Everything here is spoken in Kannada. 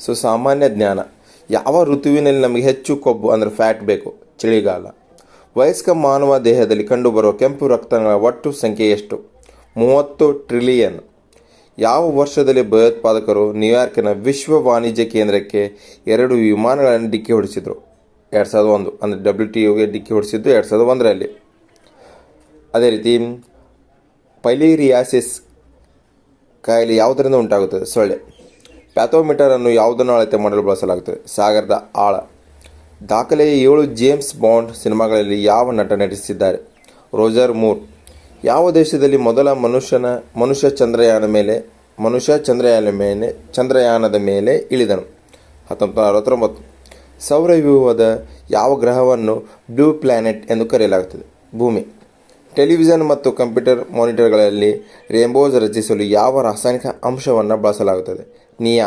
ಸೊ ಸಾಮಾನ್ಯ ಜ್ಞಾನ. ಯಾವ ಋತುವಿನಲ್ಲಿ ನಮಗೆ ಹೆಚ್ಚು ಕೊಬ್ಬು ಅಂದರೆ ಫ್ಯಾಟ್ ಬೇಕು? ಚಳಿಗಾಲ. ವಯಸ್ಕ ಮಾನವ ದೇಹದಲ್ಲಿ ಕಂಡುಬರುವ ಕೆಂಪು ರಕ್ತಗಳ ಒಟ್ಟು ಸಂಖ್ಯೆ ಎಷ್ಟು? 30 ಟ್ರಿಲಿಯನ್. ಯಾವ ವರ್ಷದಲ್ಲಿ ಭಯೋತ್ಪಾದಕರು ನ್ಯೂಯಾರ್ಕಿನ ವಿಶ್ವ ವಾಣಿಜ್ಯ ಕೇಂದ್ರಕ್ಕೆ 2 ವಿಮಾನಗಳನ್ನು ಡಿಕ್ಕಿ ಹೊಡೆಸಿದರು? 2001. ಅಂದರೆ WTOಗೆ ಡಿಕ್ಕಿ ಹೊಡೆಸಿದ್ದು 2001ರಲ್ಲಿ. ಅದೇ ರೀತಿ ಫೈಲೇರಿಯಾಸಿಸ್ ಕಾಯಿಲೆ ಯಾವುದರಿಂದ ಉಂಟಾಗುತ್ತದೆ? ಸೊಳ್ಳೆ. ಪ್ಯಾಥೋಮೀಟರ್ ಅನ್ನು ಯಾವುದನ್ನು ಅಳತೆ ಮಾಡಲು ಬಳಸಲಾಗುತ್ತದೆ? ಸಾಗರದ ಆಳ. ದಾಖಲೆಯ 7 ಜೇಮ್ಸ್ ಬಾಂಡ್ ಸಿನಿಮಾಗಳಲ್ಲಿ ಯಾವ ನಟ ನಟಿಸಿದ್ದಾರೆ? ರೋಜರ್ ಮೂರ್. ಯಾವ ದೇಶದಲ್ಲಿ ಮೊದಲ ಮನುಷ್ಯ ಚಂದ್ರಯಾನದ ಮೇಲೆ ಇಳಿದನು? 1969. ಸೌರವ್ಯೂಹದ ಯಾವ ಗ್ರಹವನ್ನು ಬ್ಲೂ ಪ್ಲಾನೆಟ್ ಎಂದು ಕರೆಯಲಾಗುತ್ತದೆ? ಭೂಮಿ. ಟೆಲಿವಿಷನ್ ಮತ್ತು ಕಂಪ್ಯೂಟರ್ ಮಾನಿಟರ್ಗಳಲ್ಲಿ ರೇನ್ಬೋಸ್ ರಚಿಸಲು ಯಾವ ರಾಸಾಯನಿಕ ಅಂಶವನ್ನು ಬಳಸಲಾಗುತ್ತದೆ? ನಿಯಾನ್.